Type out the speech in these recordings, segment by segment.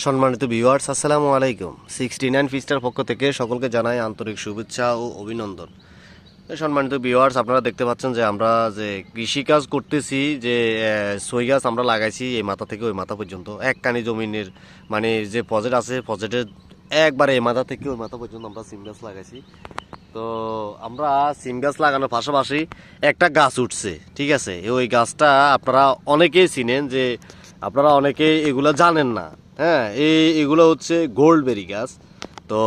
সম্মানিত ভিউয়ার্স, আসসালামু আলাইকুম। 69 ফিস্টার পক্ষ থেকে সকলকে জানাই আন্তরিক শুভেচ্ছা ও অভিনন্দন। সম্মানিত ভিউয়ার্স, আপনারা দেখতে পাচ্ছেন যে আমরা যে কৃষিকাজ করতেছি, যে সই গাছ আমরা লাগাইছি এই মাথা থেকে ওই মাথা পর্যন্ত, এক কানি জমিনের মানে যে প্রজেক্ট আছে প্রজেক্টের একবারে এই মাথা থেকে ওই মাথা পর্যন্ত আমরা সিম গাছ লাগাইছি। তো আমরা সিম গাছ লাগানোর পাশাপাশি একটা গাছ উঠছে, ঠিক আছে। ওই গাছটা আপনারা অনেকেই চিনেন, যে আপনারা অনেকেই এগুলো জানেন না। হ্যাঁ, এগুলো হচ্ছে গোল্ডবেরি গাছ। তো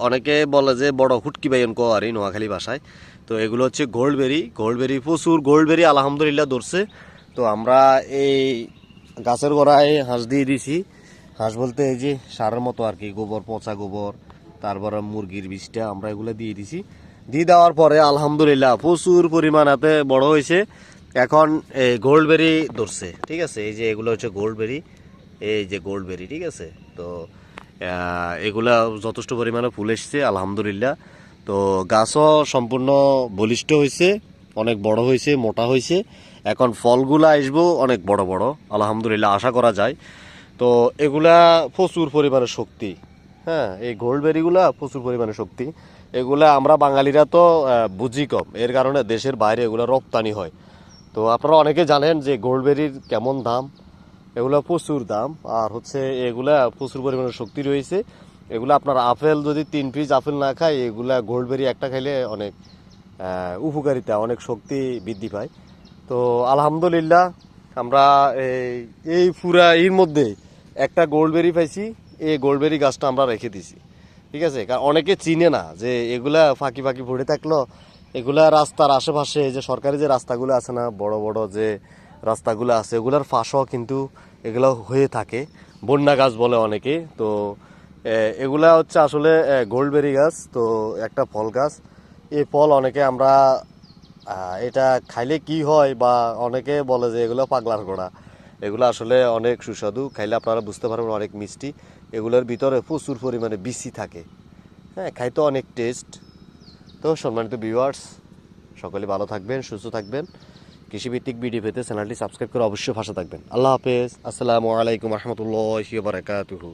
অনেকে বলে যে বড় হুটকি বাইন কো আর নোয়াখালী ভাষায়। তো এগুলো হচ্ছে গোল্ডবেরি প্রচুর গোল্ডবেরি আলহামদুলিল্লাহ ধরছে। তো আমরা এই গাছের গোড়ায় হাঁস দিয়ে দিছি। হাঁস বলতে এই যে সারের মতো আর কি, গোবর, পচা গোবর, তারপরে মুরগির বীজটা আমরা এগুলো দিয়ে দিছি। দিয়ে দেওয়ার পরে আলহামদুলিল্লাহ প্রচুর পরিমাণাতে বড় হয়েছে। এখন এই গোল্ডবেরি ধরছে, ঠিক আছে। এই যে এগুলো হচ্ছে গোল্ডবেরি, এই যে গোল্ডবেরি, ঠিক আছে। তো এগুলা যথেষ্ট পরিমাণে ফুল এসছে আলহামদুলিল্লাহ। তো গাছও সম্পূর্ণ বলিষ্ঠ হয়েছে, অনেক বড় হয়েছে, মোটা হয়েছে। এখন ফলগুলা আসবো অনেক বড় বড় আলহামদুলিল্লাহ, আশা করা যায়। তো এগুলা প্রচুর পরিমাণে শক্তি। হ্যাঁ, এই গোল্ডবেরিগুলা প্রচুর পরিমাণে শক্তি। এগুলা আমরা বাঙালিরা তো বুঝি কম, এর কারণে দেশের বাইরে এগুলো রপ্তানি হয়। তো আপনারা অনেকে জানেন যে গোল্ডবেরির কেমন দাম। এগুলো প্রচুর দাম, আর হচ্ছে এগুলা প্রচুর পরিমাণে শক্তি রয়েছে। এগুলো আপনার আপেল যদি 3 পিস আপেল না খায়, এগুলা গোল্ডবেরি একটা খাইলে অনেক উপকারিতা, অনেক শক্তি বৃদ্ধি পায়। তো আলহামদুলিল্লাহ আমরা এই পুরা এর মধ্যে একটা গোল্ডবেরি পাইছি। এই গোল্ডবেরি গাছটা আমরা রেখে দিছি, ঠিক আছে। কারণ অনেকে চিনে না যে এগুলা ফাঁকি ফাঁকি পড়ে থাকলো। এগুলা রাস্তার আশেপাশে যে সরকারি যে রাস্তাগুলো আছে না, বড় বড় যে রাস্তাগুলো আছে, এগুলার পাশও কিন্তু এগুলো হয়ে থাকে। বন্যা গাছ বলে অনেকে। তো এগুলা হচ্ছে আসলে গোল্ডবেরি গাছ। তো একটা ফল গাছ। এই ফল অনেকে আমরা এটা খাইলে কি হয়, বা অনেকে বলে যে এগুলো পাগলার গোড়া। এগুলো আসলে অনেক সুস্বাদু, খাইলে আপনারা বুঝতে পারবেন অনেক মিষ্টি। এগুলোর ভিতরে প্রচুর পরিমাণে বিচি থাকে। হ্যাঁ, খাইতে অনেক টেস্ট। তো সম্মানিত ভিউয়ার্স, সকলে ভালো থাকবেন, সুস্থ থাকবেন। কৃষিভিত্তিক ভিডিও পেতে চ্যানেলটি সাবস্ক্রাইব করে অবশ্যই পাশে থাকবেন। আল্লাহ হাফেজ। আসসালামু আলাইকুম রহমতুল্লাহি ওয়া বারাকাতুহু।